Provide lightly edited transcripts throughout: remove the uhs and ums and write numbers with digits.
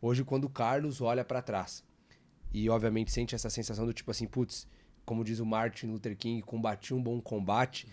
Hoje, quando o Carlos olha para trás e, obviamente, sente essa sensação do tipo assim, putz, como diz o Martin Luther King, combati um bom combate,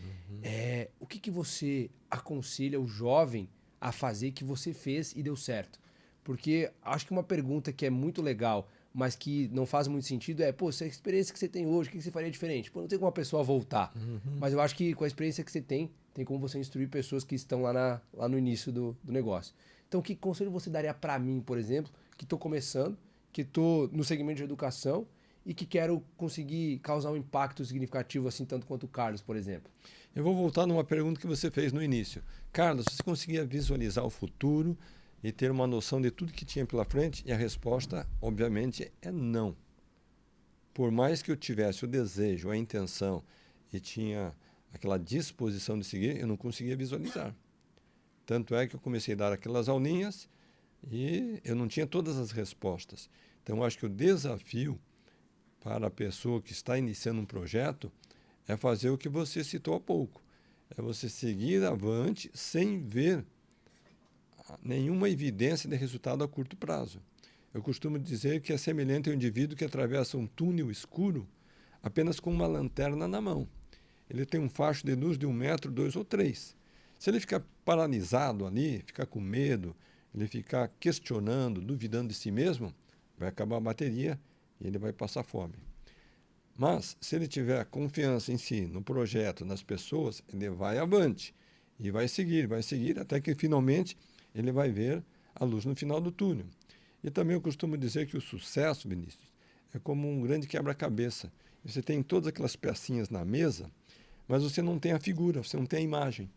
o que você aconselha o jovem a fazer que você fez e deu certo? Porque acho que uma pergunta que é muito legal, mas que não faz muito sentido é, pô, essa experiência que você tem hoje, o que você faria diferente? Pô, não tem como uma pessoa voltar. Mas eu acho que com a experiência que você tem como você instruir pessoas que estão lá no início do negócio. Então, que conselho você daria para mim, por exemplo, que estou começando, que estou no segmento de educação e que quero conseguir causar um impacto significativo, assim, tanto quanto o Carlos, por exemplo? Eu vou voltar numa pergunta que você fez no início. Carlos, você conseguia visualizar o futuro e ter uma noção de tudo que tinha pela frente? E a resposta, obviamente, é não. Por mais que eu tivesse o desejo, a intenção e tinha aquela disposição de seguir, eu não conseguia visualizar. Tanto é que eu comecei a dar aquelas aulinhas e eu não tinha todas as respostas. Então, eu acho que o desafio para a pessoa que está iniciando um projeto é fazer o que você citou há pouco. É você seguir avante sem ver nenhuma evidência de resultado a curto prazo. Eu costumo dizer que é semelhante ao indivíduo que atravessa um túnel escuro apenas com uma lanterna na mão. Ele tem um facho de luz de 1 metro, 2 ou 3. Se ele ficar paralisado ali, ficar com medo, ele ficar questionando, duvidando de si mesmo, vai acabar a bateria e ele vai passar fome. Mas, se ele tiver confiança em si, no projeto, nas pessoas, ele vai avante e vai seguir, até que finalmente ele vai ver a luz no final do túnel. E também eu costumo dizer que o sucesso, Vinícius, é como um grande quebra-cabeça. Você tem todas aquelas pecinhas na mesa, mas você não tem a figura, você não tem a imagem.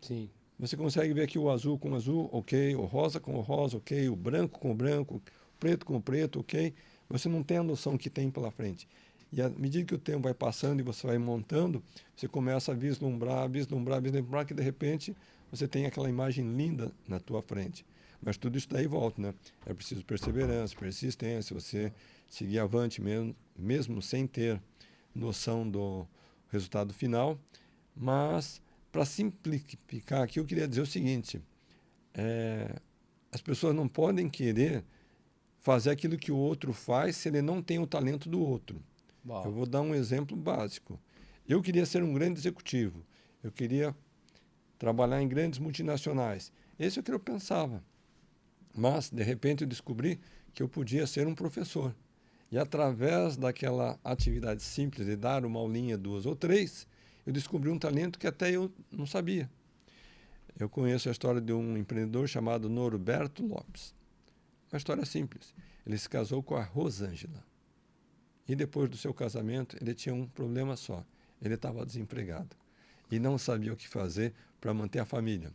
Sim. Você consegue ver aqui o azul com o azul, ok, o rosa com o rosa, ok, o branco com o branco, o preto com o preto, ok. Você não tem a noção que tem pela frente. E à medida que o tempo vai passando e você vai montando, você começa a vislumbrar, que de repente você tem aquela imagem linda na tua frente. Mas tudo isso daí volta, né? É preciso perseverança, persistência, você seguir avante mesmo sem ter noção do resultado final. Mas, para simplificar aqui, eu queria dizer o seguinte: as pessoas não podem querer fazer aquilo que o outro faz se ele não tem o talento do outro. Eu Uau. vou dar um exemplo básico. Eu queria ser um grande executivo. Eu queria trabalhar em grandes multinacionais. Esse é o que eu pensava. Mas, de repente, eu descobri que eu podia ser um professor. E, através daquela atividade simples de dar uma aulinha, 2 ou 3, eu descobri um talento que até eu não sabia. Eu conheço a história de um empreendedor chamado Norberto Lopes. Uma história simples. Ele se casou com a Rosângela. E depois do seu casamento, ele tinha um problema só. Ele estava desempregado e não sabia o que fazer para manter a família.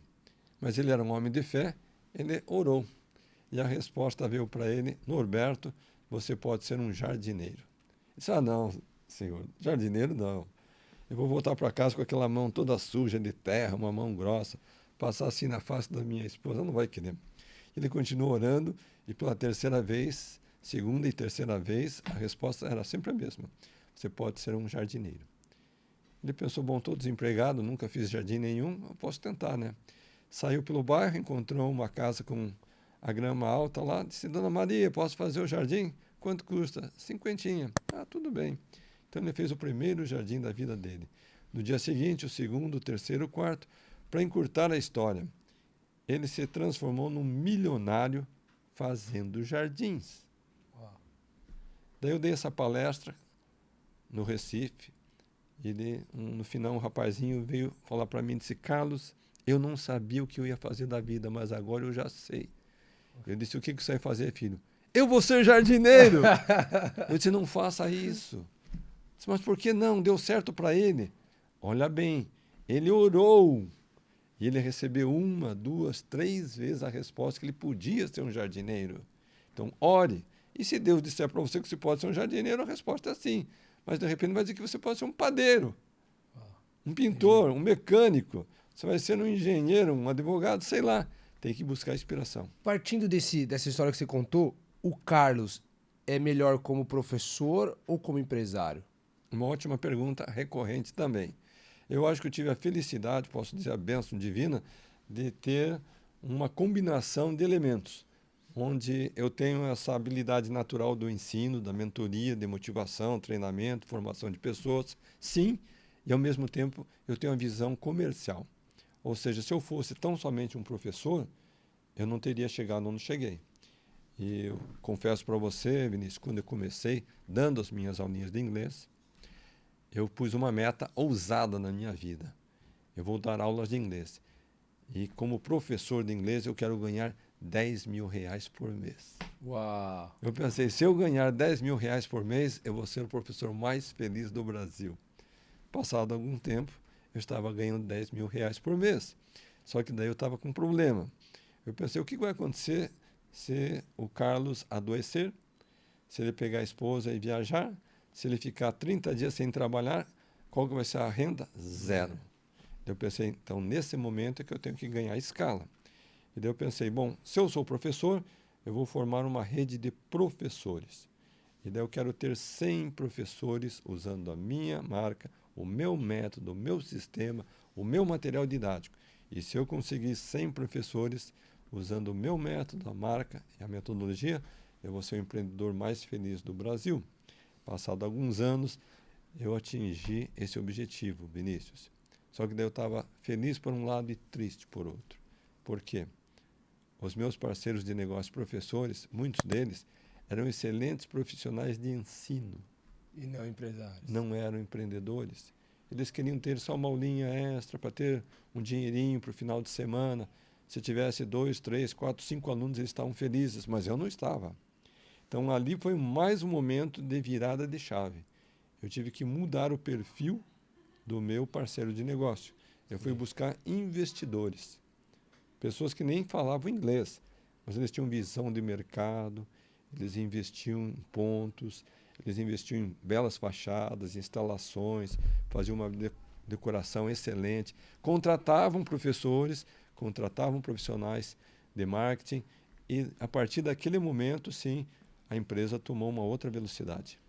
Mas ele era um homem de fé, ele orou. E a resposta veio para ele: Norberto, você pode ser um jardineiro. Ele disse: ah, não, senhor, jardineiro não. Eu vou voltar para casa com aquela mão toda suja de terra, uma mão grossa, passar assim na face da minha esposa, não vai querer. Ele continuou orando e pela terceira vez, segunda e terceira vez, a resposta era sempre a mesma: você pode ser um jardineiro. Ele pensou: bom, estou desempregado, nunca fiz jardim nenhum, eu posso tentar, né? Saiu pelo bairro, encontrou uma casa com a grama alta lá, disse: Dona Maria, posso fazer o jardim? Quanto custa? 50. Ah, tudo bem. Então ele fez o primeiro jardim da vida dele. No dia seguinte, o segundo, o terceiro, o quarto. Para encurtar a história, ele se transformou num milionário fazendo jardins. Uau. Daí eu dei essa palestra no Recife. No final, um rapazinho veio falar para mim e disse: Carlos, eu não sabia o que eu ia fazer da vida, mas agora eu já sei. Eu disse: o que você vai fazer, filho? Eu vou ser jardineiro! Eu disse: não faça isso. Eu disse: mas por que não? Deu certo para ele. Olha bem, ele orou. E ele recebeu 1, 2, 3 vezes a resposta que ele podia ser um jardineiro. Então, ore. E se Deus disser para você que você pode ser um jardineiro, a resposta é sim. Mas, de repente, vai dizer que você pode ser um padeiro, um pintor, um mecânico. Você vai ser um engenheiro, um advogado, sei lá. Tem que buscar inspiração. Partindo dessa história que você contou, o Carlos é melhor como professor ou como empresário? Uma ótima pergunta, recorrente também. Eu acho que eu tive a felicidade, posso dizer a bênção divina, de ter uma combinação de elementos. onde eu tenho essa habilidade natural do ensino, da mentoria, de motivação, treinamento, formação de pessoas, sim, e ao mesmo tempo eu tenho a visão comercial. Ou seja, se eu fosse tão somente um professor, eu não teria chegado onde cheguei. E eu confesso para você, Vinícius, quando eu comecei dando as minhas aulinhas de inglês, eu pus uma meta ousada na minha vida. Eu vou dar aulas de inglês. E como professor de inglês, eu quero ganhar R$ 10.000 por mês. Uau! Eu pensei, se eu ganhar R$ 10.000 por mês, eu vou ser o professor mais feliz do Brasil. Passado algum tempo, eu estava ganhando R$ 10.000 por mês. Só que daí eu estava com um problema. Eu pensei, o que vai acontecer se o Carlos adoecer, se ele pegar a esposa e viajar, se ele ficar 30 dias sem trabalhar, qual que vai ser a renda? Zero. Eu pensei, então, nesse momento é que eu tenho que ganhar escala. E daí eu pensei, bom, se eu sou professor, eu vou formar uma rede de professores. E daí eu quero ter 100 professores usando a minha marca, o meu método, o meu sistema, o meu material didático. E se eu conseguir 100 professores usando o meu método, a marca e a metodologia, eu vou ser o empreendedor mais feliz do Brasil. Passado alguns anos, eu atingi esse objetivo, Vinícius. Só que daí eu estava feliz por um lado e triste por outro. Por quê? Os meus parceiros de negócio, professores, muitos deles, eram excelentes profissionais de ensino. E não empresários. Não eram empreendedores. Eles queriam ter só uma aulinha extra para ter um dinheirinho para o final de semana. Se tivesse 2, 3, 4, 5 alunos, eles estavam felizes, mas eu não estava. Então, ali foi mais um momento de virada de chave. Eu tive que mudar o perfil do meu parceiro de negócio. Eu fui buscar investidores, pessoas que nem falavam inglês, mas eles tinham visão de mercado, eles investiam em pontos, eles investiam em belas fachadas, instalações, faziam uma decoração excelente, contratavam professores, contratavam profissionais de marketing e, a partir daquele momento, sim, a empresa tomou uma outra velocidade.